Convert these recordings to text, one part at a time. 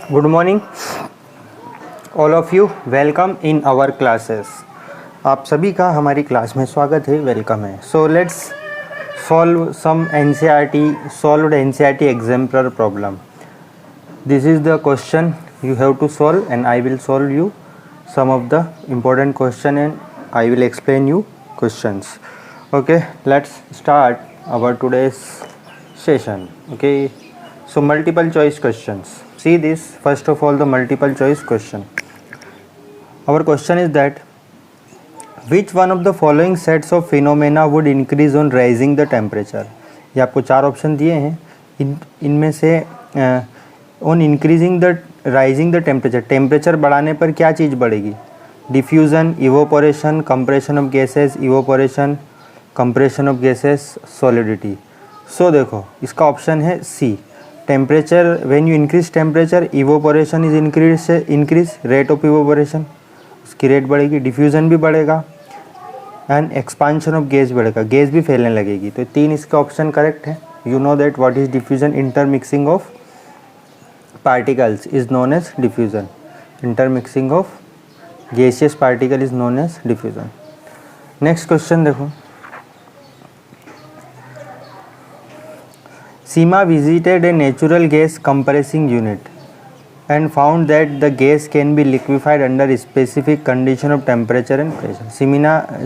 Good morning, all of you. Welcome in our classes. आप सभी का हमारी क्लास में स्वागत है, वेलकम है. So let's solve some solved NCERT exemplar problem. This is the question you have to solve, and I will solve you some of the important question, and I will explain you questions. Okay, let's start our today's session. Okay, so multiple choice questions. See this, first of all, the multiple choice question. Our question is that which one of the following sets of phenomena would increase on rising the temperature. ये आपको चार option दिए हैं, इनमें से on increasing the rising the temperature बढ़ाने पर क्या चीज़ बढ़ेगी. Diffusion, evaporation, compression of gases, evaporation, compression of gases, solidity. So देखो इसका ऑप्शन है C. Temperature, when you increase temperature, evaporation is increase rate of evaporation, उसकी रेट बढ़ेगी. डिफ्यूज़न भी बढ़ेगा एंड एक्सपांशन ऑफ गैस बढ़ेगा, गैस भी फैलने लगेगी. तो तीन इसका ऑप्शन करेक्ट है. You know that what is diffusion. Intermixing of particles is known as diffusion. Intermixing of gaseous particle is known as diffusion. Next question देखो. Seema visited a natural gas compressing unit and found that the gas can be liquefied under specific condition of temperature and pressure.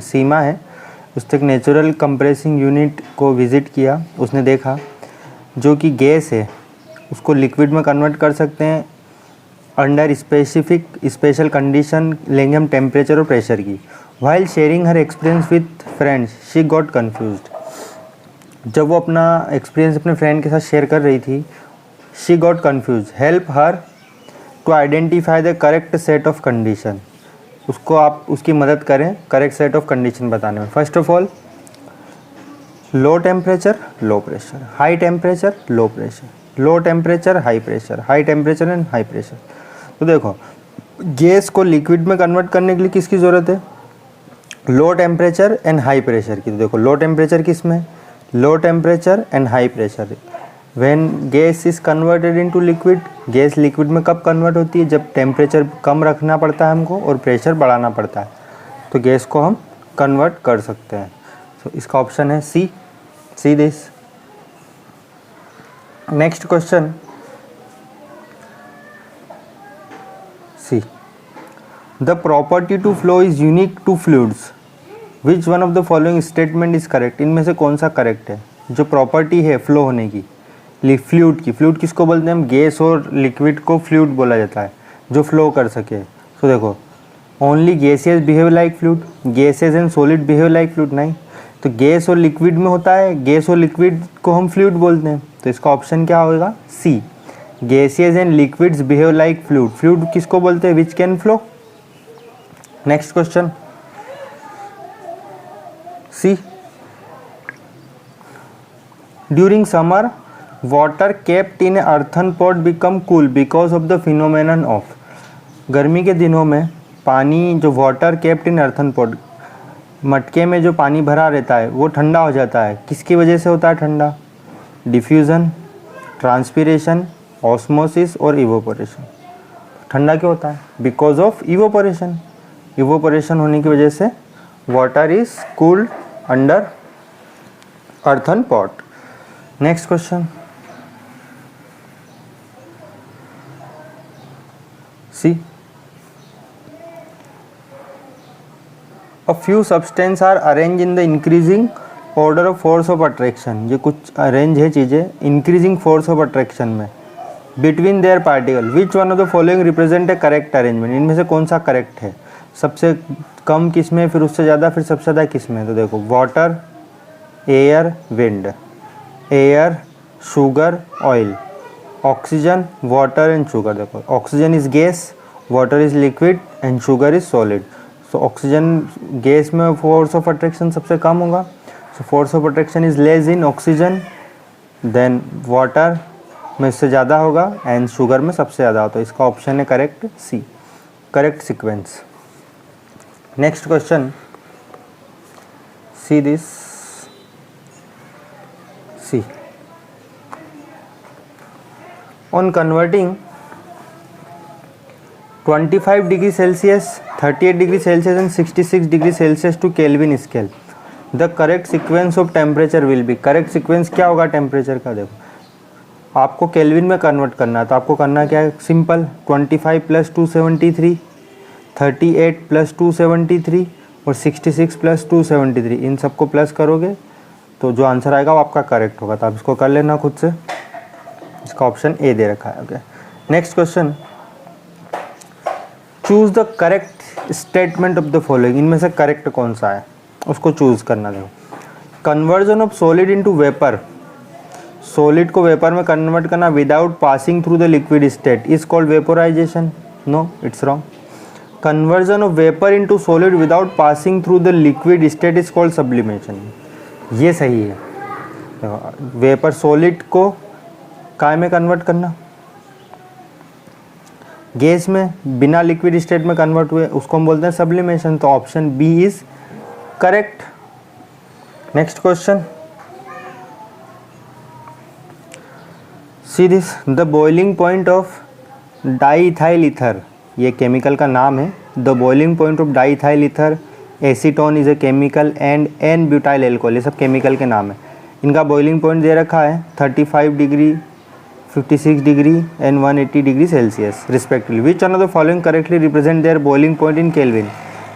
सीमा है, उसने एक natural compressing unit को visit किया. उसने देखा जो कि गैस है उसको लिक्विड में कन्वर्ट कर सकते हैं अंडर स्पेशल कंडीशन लेंगे हम टेम्परेचर और प्रेशर की. While sharing her experience with friends she got confused. जब वो अपना एक्सपीरियंस अपने फ्रेंड के साथ शेयर कर रही थी, she got confuse. Help her to identify the correct set of condition. उसको आप उसकी मदद करें करेक्ट सेट ऑफ कंडीशन बताने में. First of all, low temperature low pressure, high temperature low pressure, low temperature high pressure, high temperature and high pressure. तो देखो gas को लिक्विड में कन्वर्ट करने के लिए किसकी ज़रूरत है. Low temperature and high pressure की. तो देखो लो टेम्परेचर किस में, low temperature and high pressure. When gas is converted into liquid, gas liquid में कब कन्वर्ट होती है, जब टेम्परेचर कम रखना पड़ता है हमको और प्रेशर बढ़ाना पड़ता है, तो गैस को हम कन्वर्ट कर सकते हैं. तो इसका ऑप्शन है C. See this. Next question see. The property to flow is unique to fluids. Which one of the following statement is correct. इनमें से कौन सा करेक्ट है. जो प्रॉपर्टी है फ्लो होने की फ्लूइड की, फ्लूइड किसको बोलते हैं हम, गैस और लिक्विड को फ्लूइड बोला जाता है जो फ्लो कर सके. तो देखो only gases behave like fluid, gases and solid behave like fluid नहीं. तो गैस और लिक्विड में होता है, गैस और लिक्विड को हम फ्लूइड बोलते हैं. तो इसका ऑप्शन क्या होगा, C. Gases and liquids behave like fluid. Fluid किसको बोलते हैं, which can flow. Next question see. During summer, water kept in an earthen pot become cool because of the phenomenon of. गर्मी के दिनों में पानी जो water kept in earthen pot, मटके में जो पानी भरा रहता है वो ठंडा हो जाता है. किसकी वजह से होता है ठंडा. डिफ्यूज़न, ट्रांसपीरेशन, ऑस्मोसिस और इवोपोरेशन. ठंडा क्यों होता है, बिकॉज ऑफ इवोपोरेशन. इवोपोरेशन होने की वजह से water is cooled under earthen pot. Next question. See. A few substances are arranged in the increasing order of force of attraction. ये कुछ अरेंज है चीज़ें इंक्रीजिंग फोर्स ऑफ अट्रैक्शन में between their particle. Which one of the following represent A correct arrangement. इनमें से कौन सा correct है. सबसे कम किस में, फिर उससे ज़्यादा, फिर सबसे ज़्यादा किस में. तो देखो water, air, wind. Air, sugar, oil. Oxygen, water and sugar. देखो oxygen is gas, water is liquid and sugar is solid. So oxygen gas में फोर्स ऑफ अट्रैक्शन सबसे कम होगा. So force of attraction is less in oxygen, then water में इससे ज़्यादा होगा and sugar में सबसे ज़्यादा होता है. इसका ऑप्शन है correct C, correct sequence. Next question see this. See. On converting 25 degree Celsius, 38 degree Celsius and 66 degree Celsius to Kelvin scale, the correct sequence of temperature will be. Correct sequence क्या होगा temperature का? देखो आपको kelvin में convert करना है, तो आपको करना क्या है? सिंपल, 25 प्लस 273, 38 प्लस 273 और 66 प्लस 273, इन सबको प्लस करोगे तो जो आंसर आएगा वो आपका करेक्ट होगा। तो आप इसको कर लेना खुद से, इसका ऑप्शन ए दे रखा है। Okay, next question, choose the correct statement of the following. इनमें से करेक्ट कौन सा है उसको चूज करना। देखो, conversion of solid into vapour, solid को वेपर में कन्वर्ट करना without passing through the liquid state is called vaporisation. No, it's wrong. Conversion of vapour into solid without passing through the liquid state is called sublimation. ये सही है। Vapour solid को काय में convert करना, gas में बिना लिक्विड स्टेट में कन्वर्ट हुए, उसको हम बोलते हैं सब्लिमेशन। तो option B is correct. Next question, see this, the boiling point of diethyl ether, ये केमिकल का नाम है। The boiling point of diethyl ether, acetone is a chemical and n butyl alcohol, ये सब केमिकल के नाम है। इनका बॉइलिंग पॉइंट दे रखा है 35 degree, 56 degree and 180 degree Celsius respectively. Which one of the following correctly represent there boiling point in kelvin.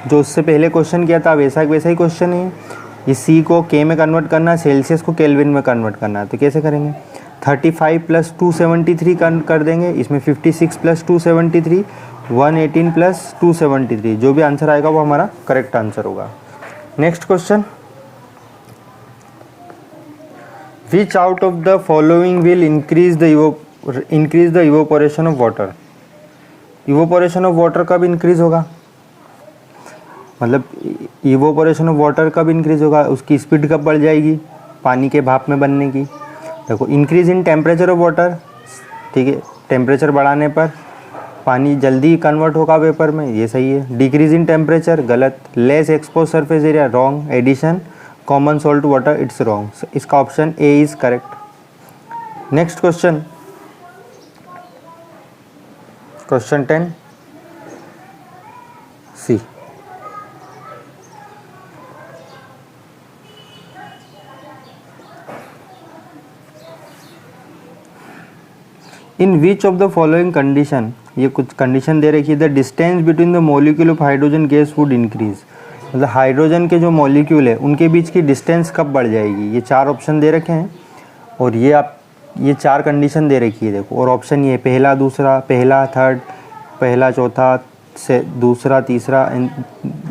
जो उससे पहले क्वेश्चन किया था वैसा ही क्वेश्चन है। ये सी को के में कन्वर्ट करना है, सेल्सियस को केल्विन में कन्वर्ट करना है। तो कैसे करेंगे? 35 प्लस 273 कर देंगे, इसमें 56 प्लस 273, 118 प्लस 273, जो भी आंसर आएगा वो हमारा करेक्ट आंसर होगा। Next question, which out of the following will increase the evaporation of water. Evaporation of water कब इंक्रीज होगा? मतलब इवोपोरेशन ऑफ वाटर कब इंक्रीज होगा, उसकी स्पीड कब बढ़ जाएगी पानी के भाप में बनने की? देखो, increase in temperature of water, ठीक है, टेम्परेचर बढ़ाने पर पानी जल्दी कन्वर्ट होगा वेपर में, ये सही है। डिक्रीज इन टेम्परेचर, गलत। Less expose surface area, wrong. Addition common salt water, it's wrong. इसका option A is correct. Next question, question 10 see, in which of the following condition, ये कुछ कंडीशन दे रखी है, the distance between the molecule of hydrogen gas would increase. मतलब hydrogen के जो molecule है उनके बीच की डिस्टेंस कब बढ़ जाएगी। ये 4 ऑप्शन दे रखे हैं और ये 4 कंडीशन दे रखी है। देखो, और ऑप्शन ये पहला दूसरा, पहला थर्ड, पहला चौथा, से दूसरा तीसरा एंड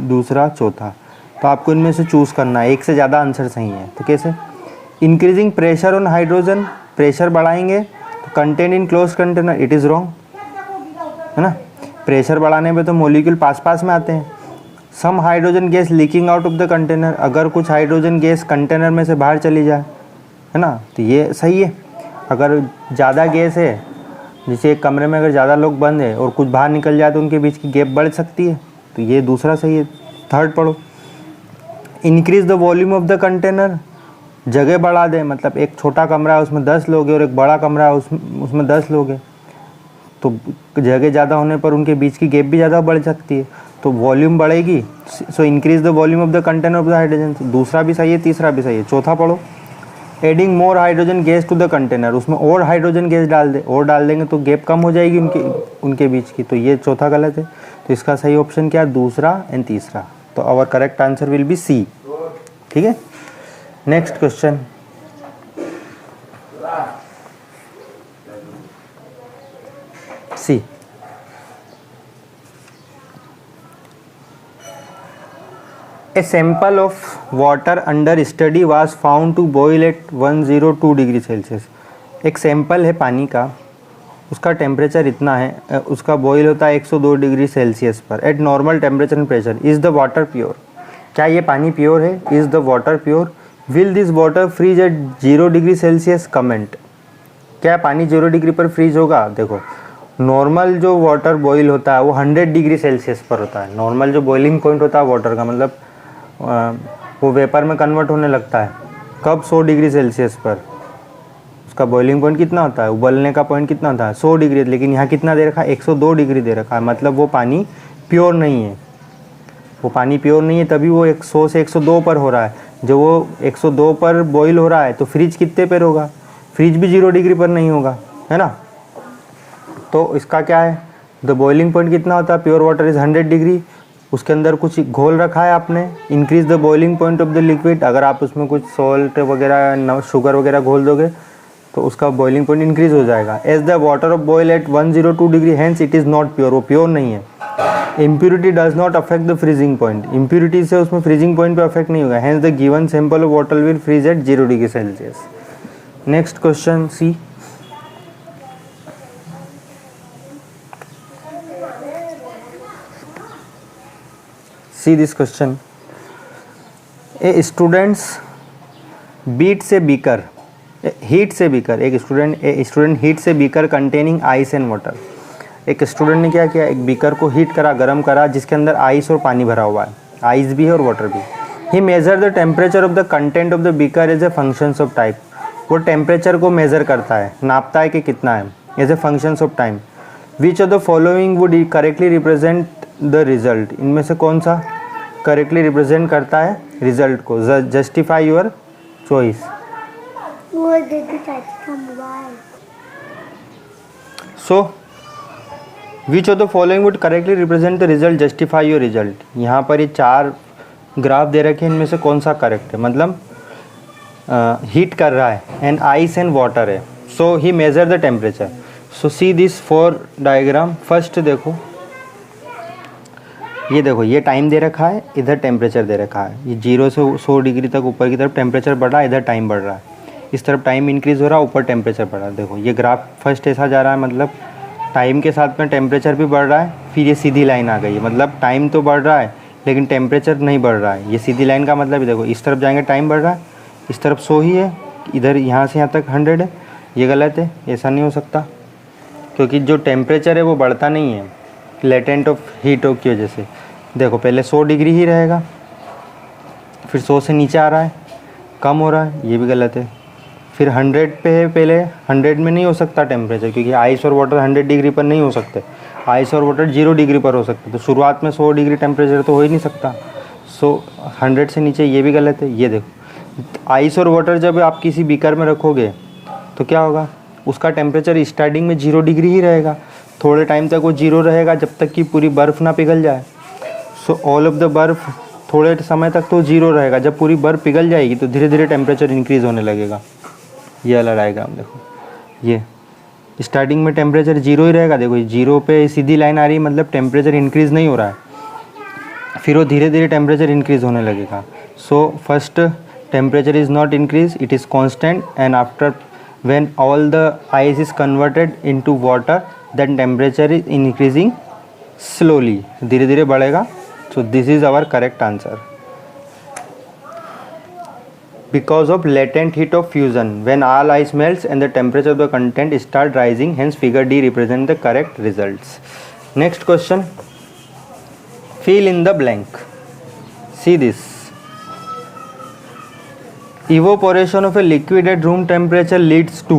दूसरा चौथा। तो आपको इनमें से चूज़ करना है, एक से ज़्यादा आंसर सही है। तो कैसे? Increasing pressure on hydrogen, pressure बढ़ाएंगे तो content in close container, it is wrong, है ना। प्रेशर बढ़ाने पे तो मॉलिक्यूल पास में आते हैं। Some hydrogen gas leaking out of the container, अगर कुछ हाइड्रोजन गैस कंटेनर में से बाहर चली जाए, है ना, तो ये सही है। अगर ज़्यादा गैस है, जैसे एक कमरे में अगर ज़्यादा लोग बंद है और कुछ बाहर निकल जाए तो उनके बीच की गैप बढ़ सकती है, तो ये दूसरा सही है। थर्ड पढ़ो, increase the volume of the container, जगह बढ़ा दें, मतलब एक छोटा कमरा है उसमें 10 लोग हैं और एक बड़ा कमरा है उसमें 10 लोग हैं, तो जगह ज़्यादा होने पर उनके बीच की गैप भी ज़्यादा बढ़ सकती है, तो वॉल्यूम बढ़ेगी। So increase the volume of the container of the hydrogen, दूसरा भी सही है, तीसरा भी सही है। चौथा पढ़ो, adding more hydrogen gas to the container, उसमें और हाइड्रोजन गैस डाल देंगे तो गैप कम हो जाएगी उनके बीच की, तो ये चौथा गलत है। तो इसका सही ऑप्शन क्या है? दूसरा एंड तीसरा। तो our correct answer will be C. ठीक है, next question, see, A sample of water under study was found to boil at 102 degree Celsius. एक सैंपल है पानी का, उसका टेम्परेचर इतना है, उसका बॉईल होता है 102 डिग्री सेल्सियस पर at normal temperature and pressure. Is the water pure? क्या ये पानी प्योर है? Is the water pure? Will this water freeze at 0 degree Celsius? Comment. क्या पानी 0 डिग्री पर फ्रीज होगा? देखो, नॉर्मल जो वाटर बॉईल होता है वो 100 डिग्री सेल्सियस पर होता है। नॉर्मल जो बॉइलिंग पॉइंट होता है वाटर का, मतलब वो वेपर में कन्वर्ट होने लगता है कब? 100 डिग्री सेल्सियस पर। उसका बॉइलिंग पॉइंट कितना होता है, उबलने का पॉइंट कितना होता है 100 डिग्री, लेकिन यहाँ कितना दे रखा है 102 डिग्री दे रखा है, मतलब वो पानी प्योर नहीं है, वो पानी प्योर नहीं है, तभी वो 100 से 102 पर हो रहा है। जब वो 102 पर बॉईल हो रहा है तो फ्रिज कितने पर होगा, फ्रिज भी 0 डिग्री पर नहीं होगा, है ना। तो इसका क्या है, द बॉइलिंग पॉइंट कितना होता है, प्योर वाटर इज़ 100 डिग्री, उसके अंदर कुछ घोल रखा है आपने, increase the boiling point of the liquid, अगर आप उसमें कुछ सॉल्ट वगैरह शुगर वगैरह घोल दोगे तो उसका बॉइलिंग पॉइंट इंक्रीज हो जाएगा। As the water of boil at 102 degree hence it is not pure, वो प्योर नहीं है। Impurity does not affect the freezing point, impurity से उसमें फ्रीजिंग पॉइंट पे अफेक्ट नहीं होगा, hence the given sample of water will freeze at 0 degree Celsius. Next question see, see this question, a students beat से beaker, heat से beaker, एक student heat से beaker containing ice and water, एक student ने क्या किया, एक beaker को हीट करा, गर्म करा, जिसके अंदर आइस और पानी भरा हुआ है, आइस भी है और वाटर भी। He measure the temperature of the content of the beaker as a functions of type, वो टेम्परेचर को मेज़र करता है, नापता है कि कितना है, as a functions of time. Which of the following would correctly represent the result, इनमें से कौन सा करेक्टली रिप्रेजेंट करता है रिजल्ट को, justify your choice. So which of the following would correctly represent the result, justify your result. यहाँ पर ये 4 ग्राफ दे रखे हैं, इनमें से कौन सा करेक्ट है, मतलब हीट कर रहा है एंड आइस एंड वाटर है, so he measure the temperature. So see this 4 diagram. First देखो, ये देखो, ये टाइम दे रखा है, इधर टेम्परेचर दे रखा है, ये 0 से 100 डिग्री तक ऊपर की तरफ टेम्परेचर बढ़ रहा है, इधर टाइम बढ़ रहा है, इस तरफ टाइम इंक्रीज़ हो रहा है, ऊपर टेम्परेचर बढ़ रहा है। देखो ये ग्राफ फर्स्ट ऐसा जा रहा है, मतलब टाइम के साथ में टेम्परेचर भी बढ़ रहा है, फिर ये सीधी लाइन आ गई है, मतलब टाइम तो बढ़ रहा है लेकिन टेम्परेचर नहीं बढ़ रहा है। ये सीधी लाइन का मतलब देखो, इस तरफ जाएंगे टाइम बढ़ रहा है, इस तरफ 100 ही है, इधर यहाँ से यहाँ तक 100 है, ये गलत है, ऐसा नहीं हो सकता, क्योंकि जो टेम्परेचर है वो बढ़ता नहीं है लेटेंट ऑफ हीट की वजह से। देखो पहले 100 डिग्री ही रहेगा, फिर 100 से नीचे आ रहा है, कम हो रहा है, ये भी गलत है। फिर 100 पे है, पहले 100 में नहीं हो सकता टेम्परेचर, क्योंकि आइस और वाटर 100 डिग्री पर नहीं हो सकते, आइस और वाटर 0 डिग्री पर हो सकते, तो शुरुआत में 100 डिग्री टेम्परेचर तो हो ही नहीं सकता। 100 से नीचे, ये भी गलत है। ये देखो, आइस और वाटर जब आप किसी बीकर में रखोगे तो क्या होगा, उसका टेम्परेचर स्टार्टिंग में 0 डिग्री ही रहेगा, थोड़े टाइम तक वो 0 रहेगा, जब तक कि पूरी बर्फ़ ना पिघल जाए। सो ऑल ऑफ द बर्फ़ थोड़े समय तक तो 0 रहेगा, जब पूरी बर्फ़ पिघल जाएगी तो धीरे धीरे टेम्परेचर इंक्रीज़ होने लगेगा। ये वाला डायग्राम देखो, ये स्टार्टिंग में टेम्परेचर 0 ही रहेगा, देखो 0 पे सीधी लाइन आ रही है, मतलब टेम्परेचर इंक्रीज़ नहीं हो रहा है, फिर वो धीरे धीरे टेम्परेचर इंक्रीज़ होने लगेगा। So first temperature is not increase, it is constant, and after when all the ice is converted into water then temperature is increasing slowly, धीरे धीरे बढ़ेगा। so this is our correct answer, because of latent heat of fusion when all ice melts and the temperature of the content start rising, hence figure D represent the correct results. Next question, fill in the blank. See this, evaporation of a liquid at room temperature leads to,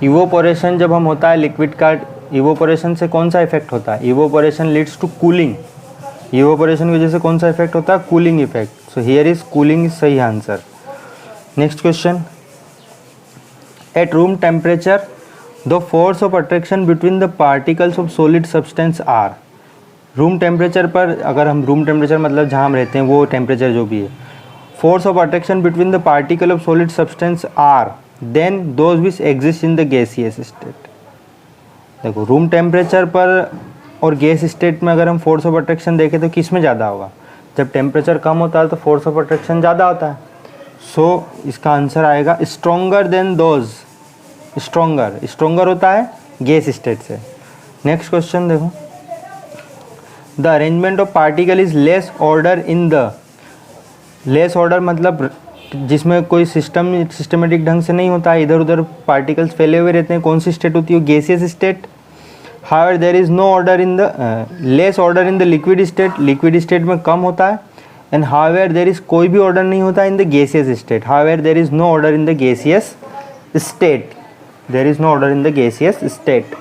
evaporation जब हम होता है liquid का, evaporation से कौन सा effect होता है, evaporation leads to cooling, evaporation की वजह से कौन सा इफेक्ट होता है, cooling effect. So here is cooling is सही answer. Next question, at room temperature the force of attraction between the particles of solid substance are, room temperature पर, अगर हम रूम टेम्परेचर मतलब जहाँ हम रहते हैं वो टेम्परेचर जो भी है, force of attraction between the particle of solid substance are then those which exist in the gaseous state। देखो रूम टेम्परेचर पर और गैस स्टेट में अगर हम फोर्स ऑफ अट्रैक्शन देखें तो किस में ज़्यादा होगा, जब टेम्परेचर कम होता है तो फोर्स ऑफ अट्रैक्शन ज़्यादा होता है। सो इसका आंसर आएगा स्ट्रोंगर देन दोज, स्ट्रोंगर होता है गैस स्टेट से। नेक्स्ट क्वेश्चन देखो, the arrangement of particle is less order in the, less order मतलब जिसमें कोई सिस्टमेटिक ढंग से नहीं होता है, इधर उधर पार्टिकल्स फैले हुए रहते हैं, कौन सी स्टेट होती है, gaseous state. However there is no order in the, less order in the liquid state, liquid state में कम होता है, एंड हाउएवर देयर इज कोई भी ऑर्डर नहीं होता in the gaseous state, however there is no order in the gaseous state, there is no order in the gaseous state.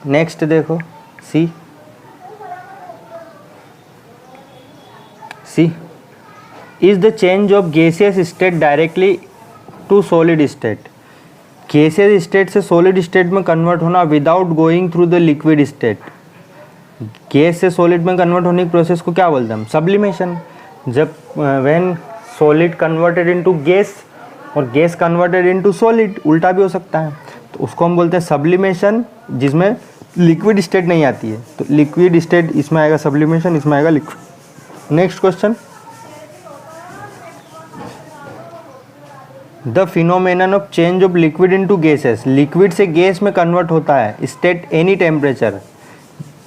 Next देखो see is the change of gaseous state directly to solid state, gaseous state से solid state में convert होना without going through the liquid state, gas से solid में convert होने की process को क्या बोलते हैं हम, सब्लिमेशन। जब when solid converted into gas और गैस कन्वर्टेड इनटू सॉलिड, उल्टा भी हो सकता है, तो उसको हम बोलते हैं सब्लिमेशन, जिसमें लिक्विड स्टेट नहीं आती है। तो लिक्विड स्टेट इसमें आएगा सब्लिमेशन, इसमें आएगा liquid. Next question, the phenomenon of change of liquid into gases, liquid से गैस में कन्वर्ट होता है स्टेट एनी टेम्परेचर,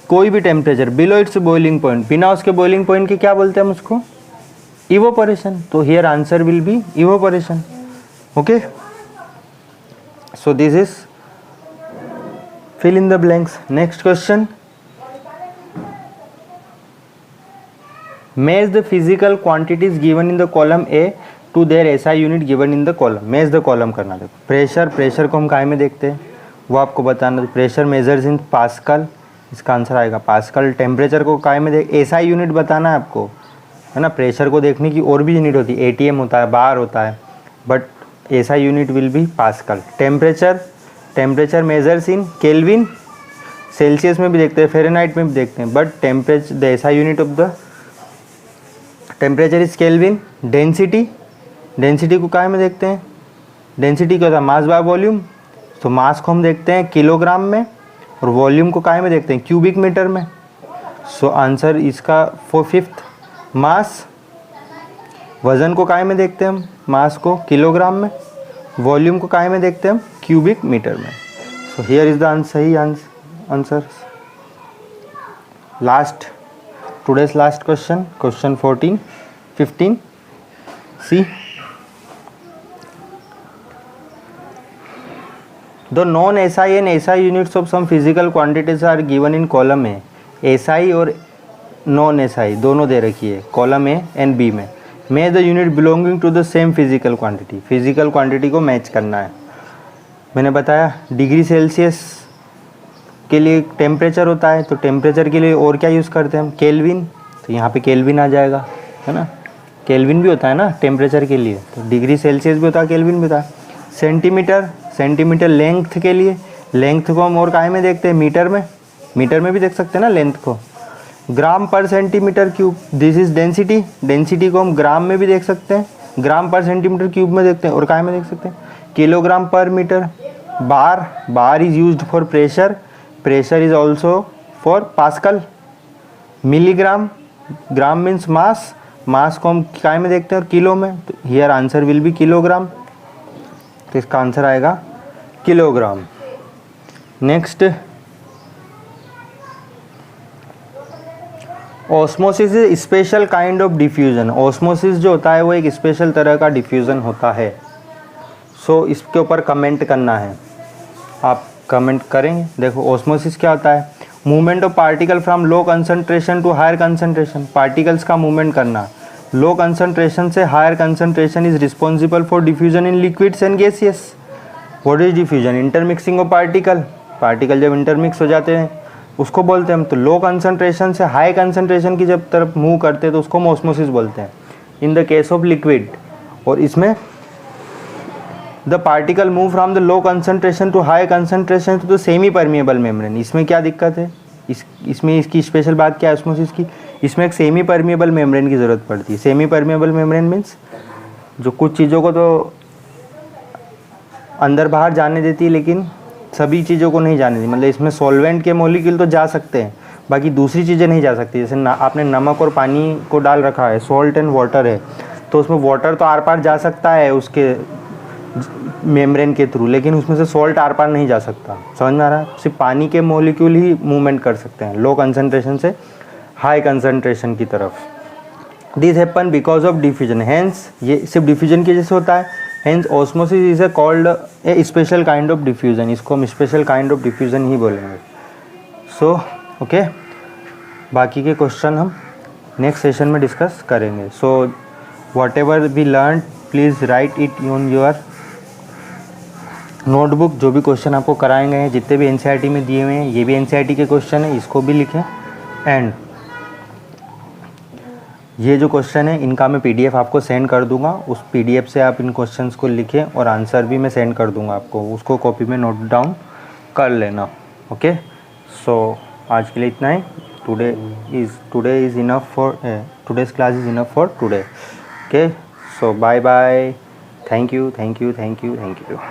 कोई भी temperature below it's boiling point, बिना उसके बॉइलिंग पॉइंट के क्या बोलते हैं हम उसको, इवोपरेशन। तो here answer will B evaporation. Okay, so this is fill in the blanks. Next question, match the physical quantities given in the column A to their SI unit given in the column. match the column करना। देखो pressure को हम काय में देखते हैं वो आपको बताना, प्रेशर मेजर्स इन पास्कल, इसका आंसर आएगा पास्कल। टेम्परेचर को काय में देख, SI यूनिट बताना है आपको, है ना। प्रेशर को देखने की और भी यूनिट होती है, ATM होता है, बार होता है, but SI unit will be pascal. Temperature measures in kelvin, Celsius में भी देखते हैं, फ़ारेनहाइट में भी देखते हैं, but temperature the SI unit of the temperature is kelvin. Density को काय में देखते हैं, डेंसिटी क्या होता है, मास बाय वॉल्यूम। तो मास को हम देखते हैं किलोग्राम में, और वॉल्यूम को काय में देखते हैं, क्यूबिक मीटर में। सो आंसर इसका 5th मास। वज़न को काय में देखते हैं हम, मास को किलोग्राम में, वॉल्यूम को काय में देखते हैं हम, क्यूबिक मीटर में। So here is the answer, सही answer. Last, today's last question, question 15 see the non SI and SI units of some physical quantities are given in column A. SI और non SI दोनों दे रखी है column A and B में। Match the unit belonging to the same physical quantity, physical quantity को match करना है। मैंने बताया डिग्री सेल्सियस के लिए टेम्परेचर होता है, तो टेम्परेचर के लिए और क्या यूज़ करते हैं हम, केल्विन। तो यहाँ पे केल्विन आ जाएगा, है ना। केल्विन भी होता है ना टेम्परेचर के लिए, तो डिग्री सेल्सियस भी होता है, केल्विन भी होता है। सेंटीमीटर लेंथ के लिए, लेंथ को हम और काय में देखते हैं, मीटर में भी देख सकते हैं ना लेंथ को। ग्राम पर centimetre cube, this is density को हम ग्राम में भी देख सकते हैं, ग्राम पर सेंटीमीटर क्यूब में देखते हैं, और काय में देख सकते हैं, किलोग्राम पर metre. Bar is used for pressure is also for pascal. Milligram, gram means mass को हम काय में देखते हैं, और किलो में। तो here answer will B kilogram, तो इसका आंसर आएगा kilogram. Next, osmosis is special kind of diffusion. Osmosis जो होता है वो एक स्पेशल तरह का डिफ्यूजन होता है। सो इसके ऊपर कमेंट करना है, आप कमेंट करेंगे। देखो ऑस्मोसिस क्या होता है, movement of particle from low concentration to higher concentration, particles का मूवमेंट करना। लो कंसंट्रेशन से higher concentration is responsible for diffusion in liquids and gaseous. What is diffusion, intermixing of particle जब intermix हो जाते हैं उसको बोलते हैं हम। तो लो कंसंट्रेशन से हाई कंसंट्रेशन की जब तरफ मूव करते हैं तो उसको ऑस्मोसिस बोलते हैं in the case of liquid. और इसमें the particle move from the low concentration to high concentration to the semi permeable membrane. इसमें क्या दिक्कत है, इसमें इसकी स्पेशल बात क्या है ऑस्मोसिस की, इसमें एक सेमी परमिएबल मेम्ब्रेन की ज़रूरत पड़ती है। सेमी परमिएबल मेम्ब्रेन मीन्स जो कुछ चीज़ों को तो अंदर बाहर जाने देती है लेकिन सभी चीज़ों को नहीं जाने दी। मतलब इसमें सॉल्वेंट के मॉलिक्यूल तो जा सकते हैं, बाकी दूसरी चीज़ें नहीं जा सकती। जैसे आपने नमक और पानी को डाल रखा है, सॉल्ट एंड वाटर है, तो उसमें वाटर तो आर पार जा सकता है उसके मेम्ब्रेन के थ्रू, लेकिन उसमें से सॉल्ट आर पार नहीं जा सकता। समझ में आ रहा है, सिर्फ पानी के मॉलिक्यूल ही मूवमेंट कर सकते हैं लो कंसंट्रेशन से हाई कंसंट्रेशन की तरफ। This happen because of diffusion, hence ये सिर्फ डिफ्यूजन की वजह से होता है। Hence osmosis is a called a special kind of diffusion, इसको हम स्पेशल काइंड ऑफ डिफ्यूजन ही बोलेंगे। सो ओके, बाकी के क्वेश्चन हम नेक्स्ट सेशन में डिस्कस करेंगे। So whatever we learn please write it on your notebook. जो भी क्वेश्चन आपको कराए गए हैं, जितने भी एनसीईआरटी में दिए हुए हैं, ये भी एनसीईआरटी के क्वेश्चन है, इसको भी लिखें। एंड ये जो क्वेश्चन है इनका मैं पीडीएफ आपको सेंड कर दूंगा, उस पीडीएफ से आप इन क्वेश्चंस को लिखें और आंसर भी मैं सेंड कर दूंगा आपको, उसको कॉपी में नोट डाउन कर लेना। ओके, सो आज के लिए इतना ही। Today is enough for today's class is enough for today. Okay, so bye bye, thank you.